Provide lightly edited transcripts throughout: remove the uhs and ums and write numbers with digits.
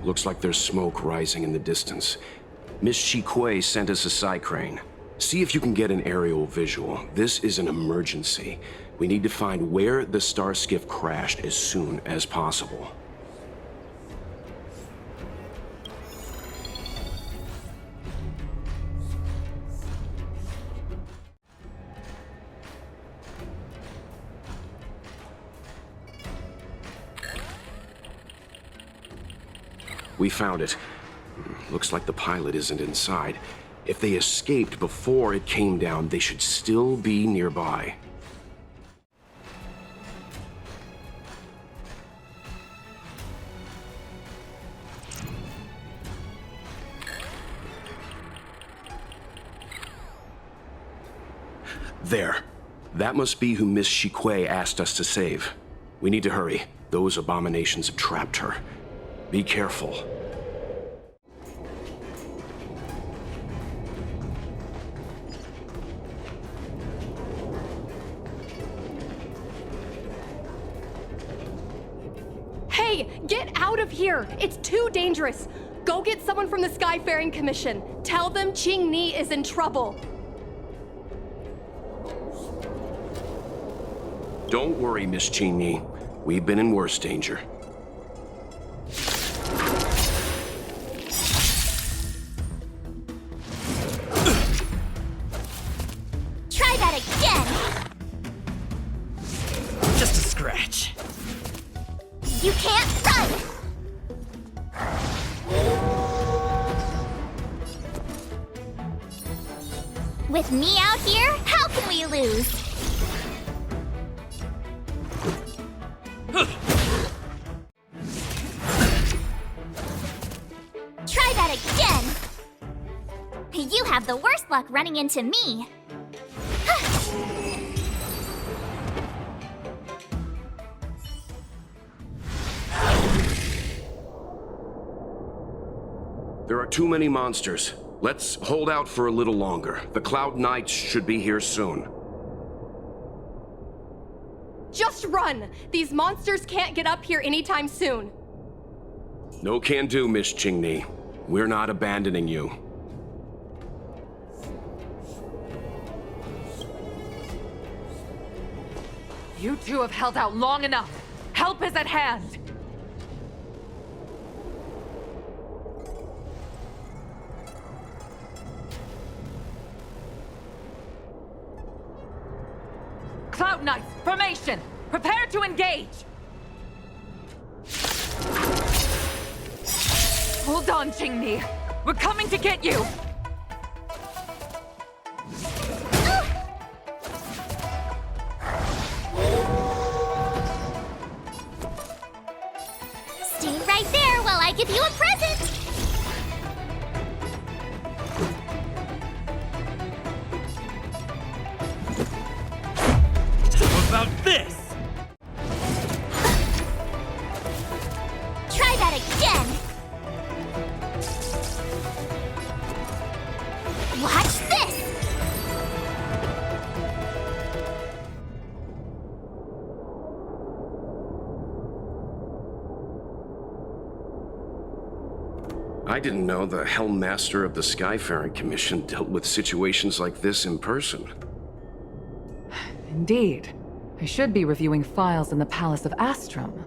Looks like there's smoke rising in the distance. Miss Chiquet sent us a psi crane. See if you can get an aerial visual. This is an emergency. We need to find where the star skiff crashed as soon as possible. We found it. Looks like the pilot isn't inside. If they escaped before it came down, they should still be nearby. There. That must be who Miss Chiquet asked us to save. We need to hurry. Those abominations have trapped her. Be careful. Hey, get out of here! It's too dangerous! Go get someone from the Skyfaring Commission. Tell them Qing-Ni is in trouble. Don't worry, Miss Qing-Ni. We've been in worse danger. Try that again! Just a scratch. You can't run! With me out here, how can we lose? Try that again! You have the worst luck running into me. There are too many monsters. Let's hold out for a little longer. The Cloud Knights should be here soon. Just run! These monsters can't get up here anytime soon. No can do, Miss Qing-Ni. We're not abandoning you. You two have held out long enough. Help is at hand. Cloud Knights, formation! Prepare to engage! Hold on, Qing-Ni. We're coming to get you! Stay right there while I give you a present! How about this? Try that again! Watch this! I didn't know the Helm Master of the Skyfaring Commission dealt with situations like this in person. Indeed. I should be reviewing files in the Palace of Astrum.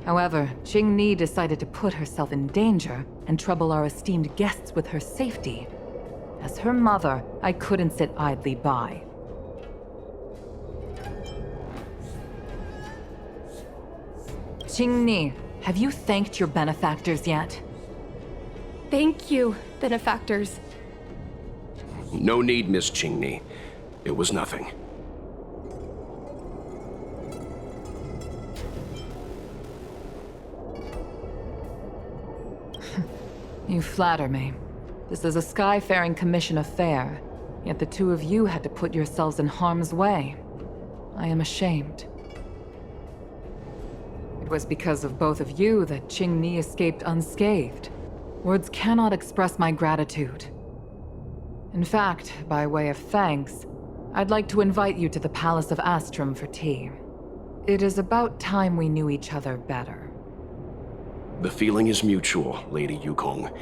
However, Qing-Ni decided to put herself in danger and trouble our esteemed guests with her safety. As her mother, I couldn't sit idly by. Qing-Ni, have you thanked your benefactors yet? Thank you, benefactors. No need, Miss Qing-Ni. It was nothing. You flatter me. This is a Skyfaring Commission affair, yet the two of you had to put yourselves in harm's way. I am ashamed. It was because of both of you that Qing-Ni escaped unscathed. Words cannot express my gratitude. In fact, by way of thanks, I'd like to invite you to the Palace of Astrum for tea. It is about time we knew each other better. The feeling is mutual, Lady Yukong.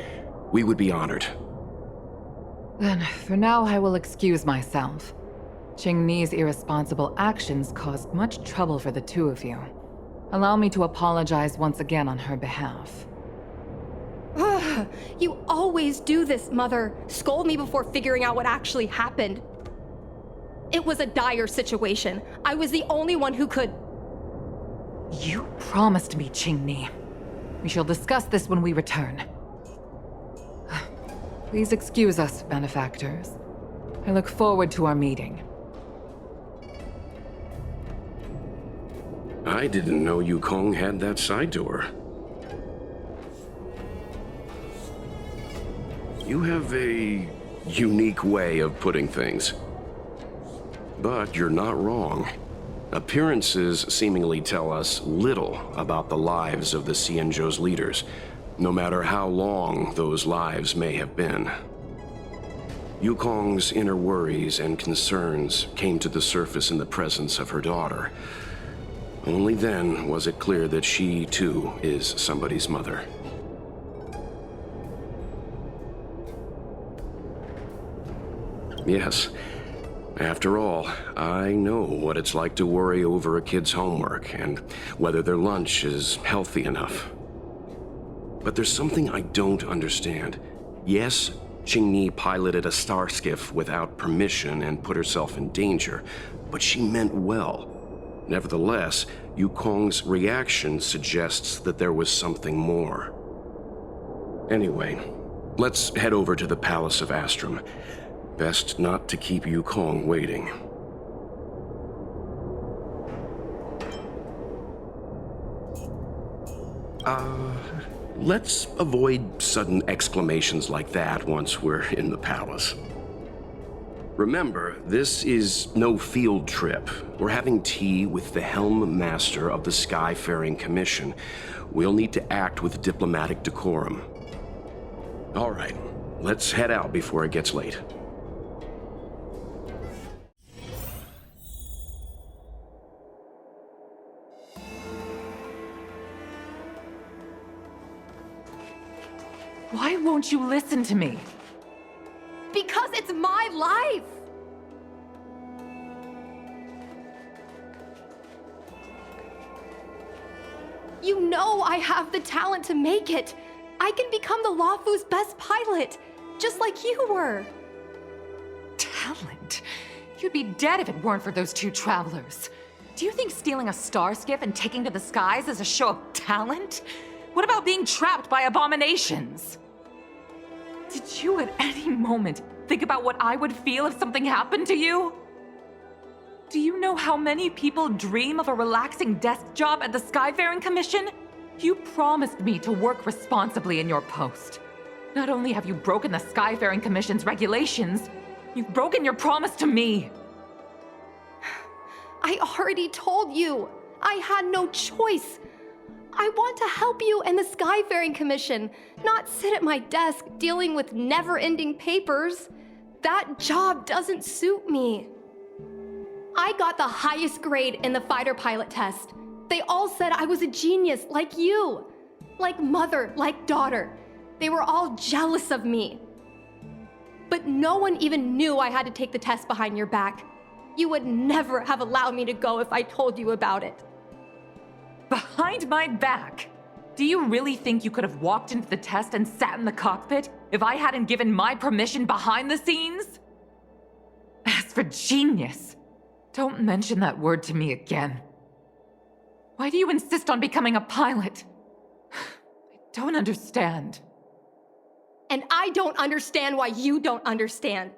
We would be honored. Then, for now, I will excuse myself. Qingni's irresponsible actions caused much trouble for the two of you. Allow me to apologize once again on her behalf. Ugh, you always do this, Mother. Scold me before figuring out what actually happened. It was a dire situation. I was the only one who could... You promised me, Qingni. We shall discuss this when we return. Please excuse us, benefactors. I look forward to our meeting. I didn't know Yukong had that side to her. You have a unique way of putting things. But you're not wrong. Appearances seemingly tell us little about the lives of the Xianzhou's leaders, no matter how long those lives may have been. Yukong's inner worries and concerns came to the surface in the presence of her daughter. Only then was it clear that she, too, is somebody's mother. Yes. After all, I know what it's like to worry over a kid's homework and whether their lunch is healthy enough. But there's something I don't understand. Yes, Qingni piloted a star skiff without permission and put herself in danger, but she meant well. Nevertheless, Yukong's reaction suggests that there was something more. Anyway, let's head over to the Palace of Astrum. Best not to keep Yukong waiting. Let's avoid sudden exclamations like that once we're in the palace. Remember, this is no field trip. We're having tea with the Helm Master of the Skyfaring Commission. We'll need to act with diplomatic decorum. All right, let's head out before it gets late. Why won't you listen to me? Because it's my life! You know I have the talent to make it. I can become the Luofu's best pilot, just like you were. Talent? You'd be dead if it weren't for those two travelers. Do you think stealing a star skiff and taking to the skies is a show of talent? What about being trapped by abominations? Did you at any moment think about what I would feel if something happened to you? Do you know how many people dream of a relaxing desk job at the Skyfaring Commission? You promised me to work responsibly in your post. Not only have you broken the Skyfaring Commission's regulations, you've broken your promise to me. I already told you. I had no choice. I want to help you and the Skyfaring Commission, not sit at my desk dealing with never-ending papers. That job doesn't suit me. I got the highest grade in the fighter pilot test. They all said I was a genius, like you. Like mother, like daughter. They were all jealous of me. But no one even knew I had to take the test behind your back. You would never have allowed me to go if I told you about it. Behind my back? Do you really think you could have walked into the test and sat in the cockpit if I hadn't given my permission behind the scenes? As for genius, don't mention that word to me again. Why do you insist on becoming a pilot? I don't understand. And I don't understand why you don't understand.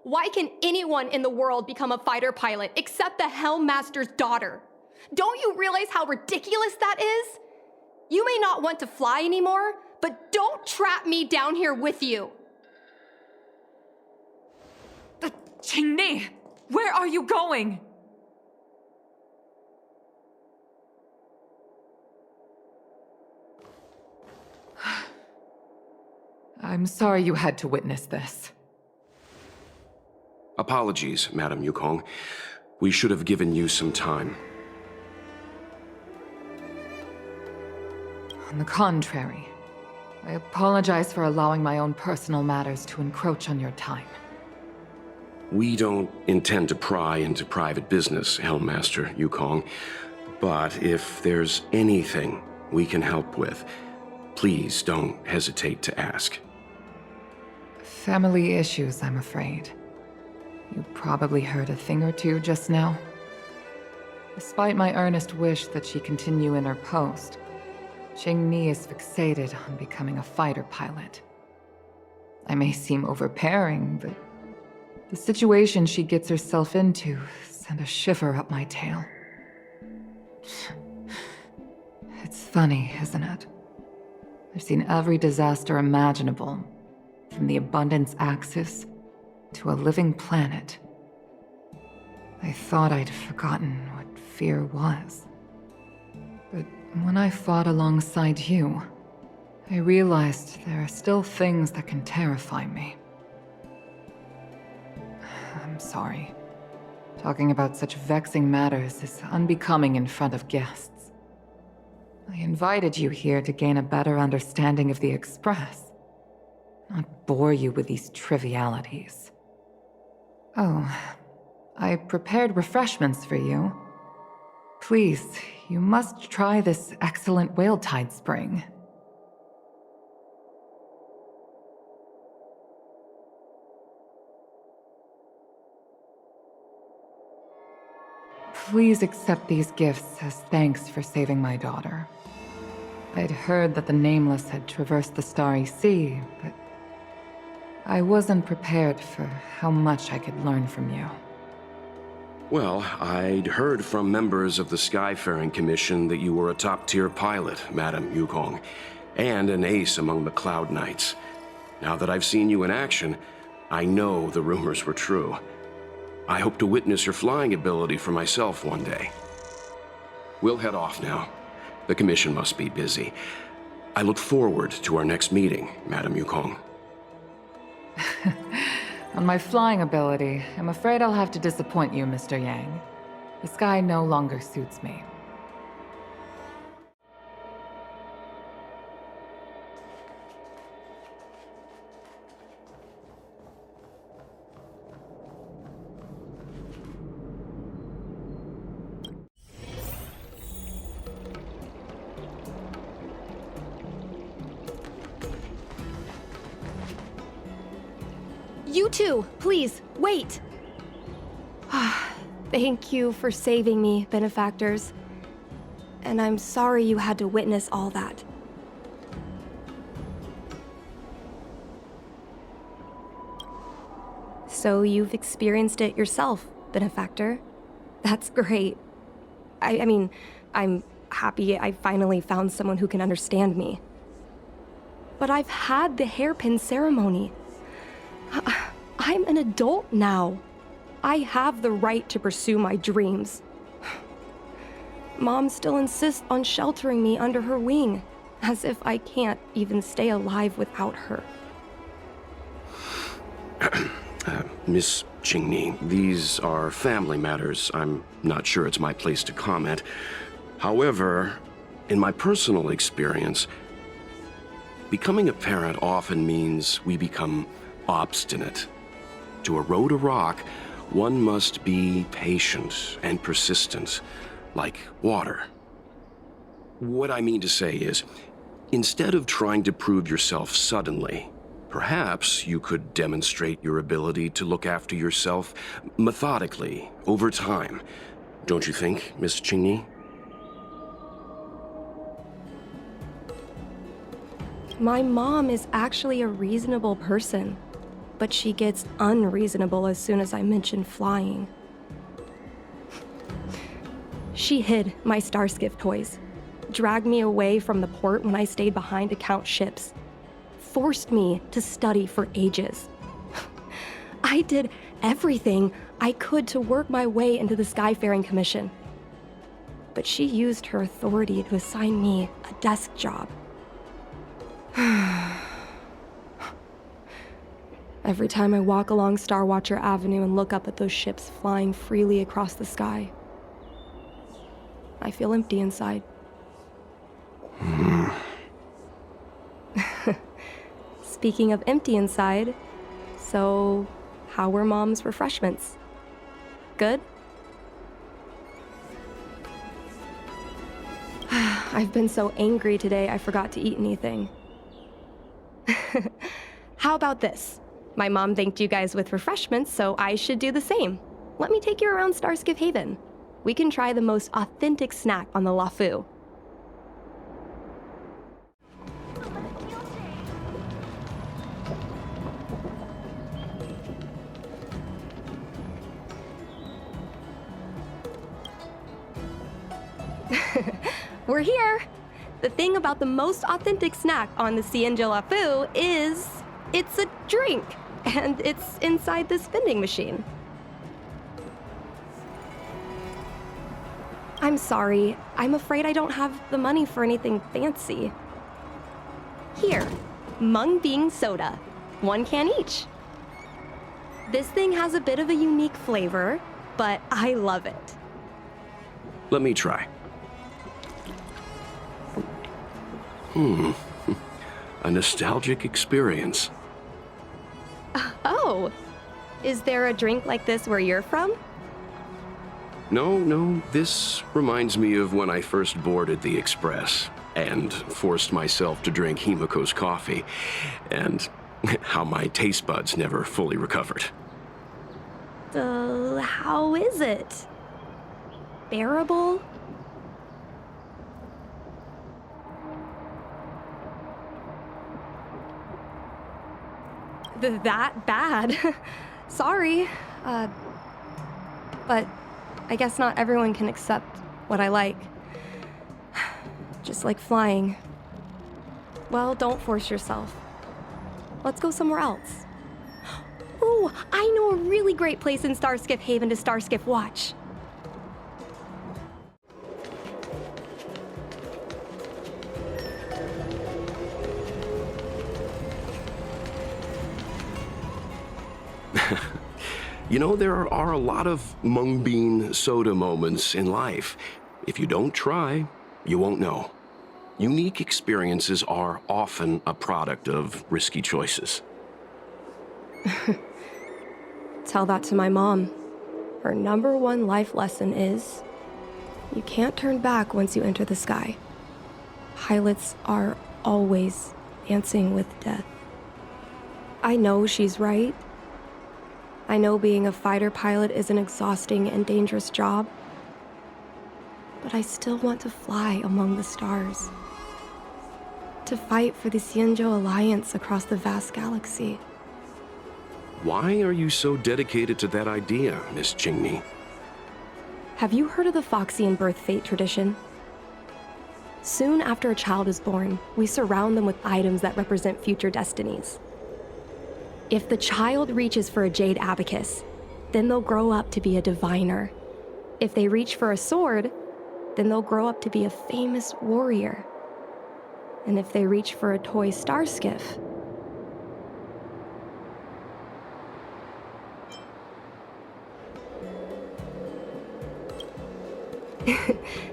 Why can anyone in the world become a fighter pilot except the Helm Master's daughter? Don't you realize how ridiculous that is? You may not want to fly anymore, but don't trap me down here with you. Qingni, where are you going? I'm sorry you had to witness this. Apologies, Madam Yukong. We should have given you some time. On the contrary, I apologize for allowing my own personal matters to encroach on your time. We don't intend to pry into private business, Helmmaster Yukong. But if there's anything we can help with, please don't hesitate to ask. Family issues, I'm afraid. You probably heard a thing or two just now. Despite my earnest wish that she continue in her post, Qingni is fixated on becoming a fighter pilot. I may seem overbearing, but the situation she gets herself into sent a shiver up my tail. It's funny, isn't it? I've seen every disaster imaginable, from the abundance axis to a living planet. I thought I'd forgotten what fear was. But when I fought alongside you, I realized there are still things that can terrify me. I'm sorry. Talking about such vexing matters is unbecoming in front of guests. I invited you here to gain a better understanding of the Express, not bore you with these trivialities. Oh, I prepared refreshments for you. Please, you must try this excellent whale tide spring. Please accept these gifts as thanks for saving my daughter. I'd heard that the Nameless had traversed the Starry Sea, but I wasn't prepared for how much I could learn from you. Well, I'd heard from members of the Skyfaring Commission that you were a top-tier pilot, Madam Yukong, and an ace among the Cloud Knights. Now that I've seen you in action, I know the rumors were true. I hope to witness your flying ability for myself one day. We'll head off now. The Commission must be busy. I look forward to our next meeting, Madam Yukong. On my flying ability, I'm afraid I'll have to disappoint you, Mr. Yang. The sky no longer suits me. You two, please, wait! Thank you for saving me, benefactors. And I'm sorry you had to witness all that. So you've experienced it yourself, benefactor. That's great. I mean, I'm happy I finally found someone who can understand me. But I've had the hairpin ceremony. I'm an adult now. I have the right to pursue my dreams. Mom still insists on sheltering me under her wing, as if I can't even stay alive without her. Miss Qingni, these are family matters. I'm not sure it's my place to comment. However, in my personal experience, becoming a parent often means we become obstinate. To erode a rock, one must be patient and persistent, like water. What I mean to say is, instead of trying to prove yourself suddenly, perhaps you could demonstrate your ability to look after yourself methodically, over time. Don't you think, Miss Qingni? My mom is actually a reasonable person, but she gets unreasonable as soon as I mention flying. She hid my Starskiff toys, dragged me away from the port when I stayed behind to count ships, forced me to study for ages. I did everything I could to work my way into the Skyfaring Commission. But she used her authority to assign me a desk job. Every time I walk along Star Watcher Avenue and look up at those ships flying freely across the sky, I feel empty inside. Speaking of empty inside, so how were Mom's refreshments? Good? I've been so angry today I forgot to eat anything. How about this? My mom thanked you guys with refreshments, so I should do the same. Let me take you around Starskiff Haven. We can try the most authentic snack on the Lafu. We're here! The thing about the most authentic snack on the Cienjo Lafu is it's a drink, and it's inside this vending machine. I'm sorry, I'm afraid I don't have the money for anything fancy. Here, Mung Bean Soda, 1 can each. This thing has a bit of a unique flavor, but I love it. Let me try. A nostalgic experience. Oh, is there a drink like this where you're from? No, this reminds me of when I first boarded the Express and forced myself to drink Himiko's coffee, and how my taste buds never fully recovered. How is it? Bearable? That bad? Sorry. But I guess not everyone can accept what I like. Just like flying. Well, don't force yourself. Let's go somewhere else. Ooh, I know a really great place in Starskiff Haven to Starskiff watch. You know, there are a lot of mung bean soda moments in life. If you don't try, you won't know. Unique experiences are often a product of risky choices. Tell that to my mom. Her #1 life lesson is, you can't turn back once you enter the sky. Pilots are always dancing with death. I know she's right. I know being a fighter pilot is an exhausting and dangerous job, but I still want to fly among the stars. To fight for the Cienjo Alliance across the vast galaxy. Why are you so dedicated to that idea, Miss Jingni? Have you heard of the Foxian birth fate tradition? Soon after a child is born, we surround them with items that represent future destinies. If the child reaches for a jade abacus, then they'll grow up to be a diviner. If they reach for a sword, then they'll grow up to be a famous warrior. And if they reach for a toy starskiff,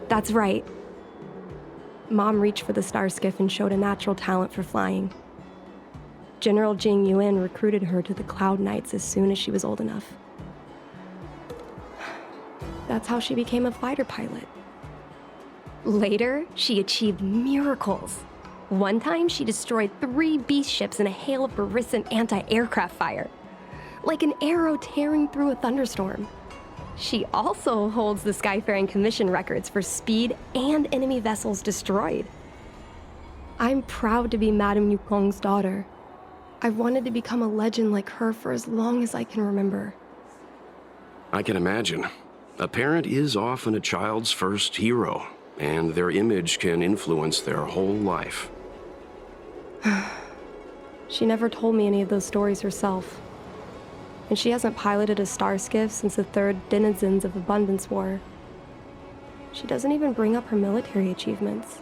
that's right. Mom reached for the starskiff and showed a natural talent for flying. General Jing Yuan recruited her to the Cloud Knights as soon as she was old enough. That's how she became a fighter pilot. Later, she achieved miracles. One time, she destroyed 3 beast ships in a hail of Barissan anti-aircraft fire, like an arrow tearing through a thunderstorm. She also holds the Skyfaring Commission records for speed and enemy vessels destroyed. I'm proud to be Madame Yukong's daughter. I've wanted to become a legend like her for as long as I can remember. I can imagine. A parent is often a child's first hero, and their image can influence their whole life. She never told me any of those stories herself. And she hasn't piloted a starskiff since the 3rd Denizens of Abundance War. She doesn't even bring up her military achievements.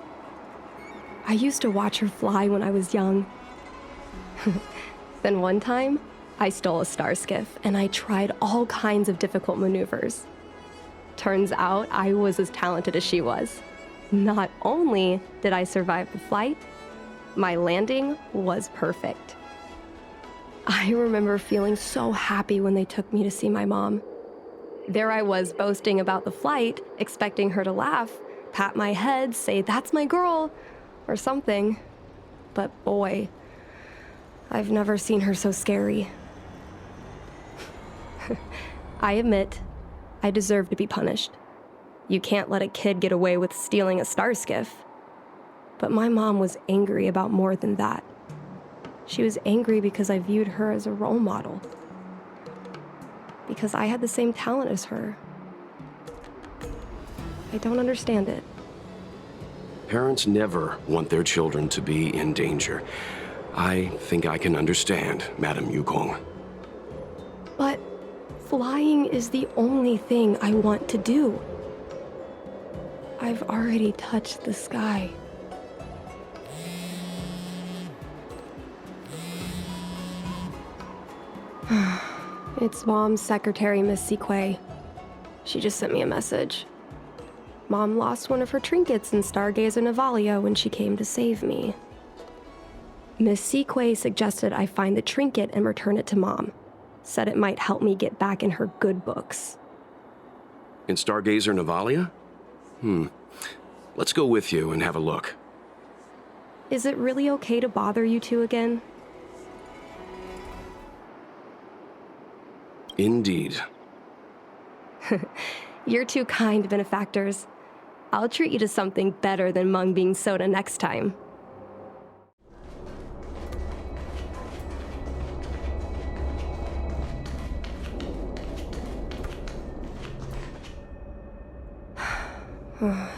I used to watch her fly when I was young. Then one time, I stole a starskiff and I tried all kinds of difficult maneuvers. Turns out I was as talented as she was. Not only did I survive the flight, my landing was perfect. I remember feeling so happy when they took me to see my mom. There I was boasting about the flight, expecting her to laugh, pat my head, say, "That's my girl," or something. But boy, I've never seen her so scary. I admit, I deserve to be punished. You can't let a kid get away with stealing a star skiff. But my mom was angry about more than that. She was angry because I viewed her as a role model. Because I had the same talent as her. I don't understand it. Parents never want their children to be in danger. I think I can understand, Madam Yukong. But flying is the only thing I want to do. I've already touched the sky. It's Mom's secretary, Miss Sequay. She just sent me a message. Mom lost one of her trinkets in Stargazer Navalia when she came to save me. Miss Sequay suggested I find the trinket and return it to Mom. Said it might help me get back in her good books. In Stargazer Navalia? Let's go with you and have a look. Is it really okay to bother you two again? Indeed. You're two kind benefactors. I'll treat you to something better than mung bean soda next time.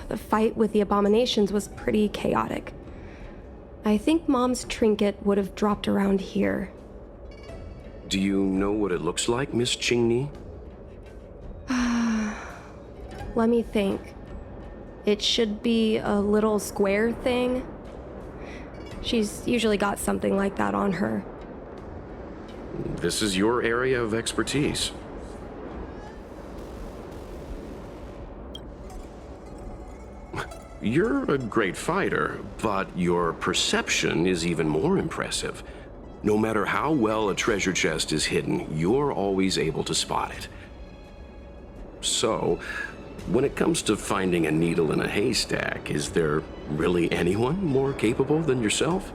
The fight with the abominations was pretty chaotic. I think Mom's trinket would have dropped around here. Do you know what it looks like, Miss Qingni? Let me think. It should be a little square thing. She's usually got something like that on her. This is your area of expertise. You're a great fighter, but your perception is even more impressive. No matter how well a treasure chest is hidden, you're always able to spot it. So, when it comes to finding a needle in a haystack, is there really anyone more capable than yourself?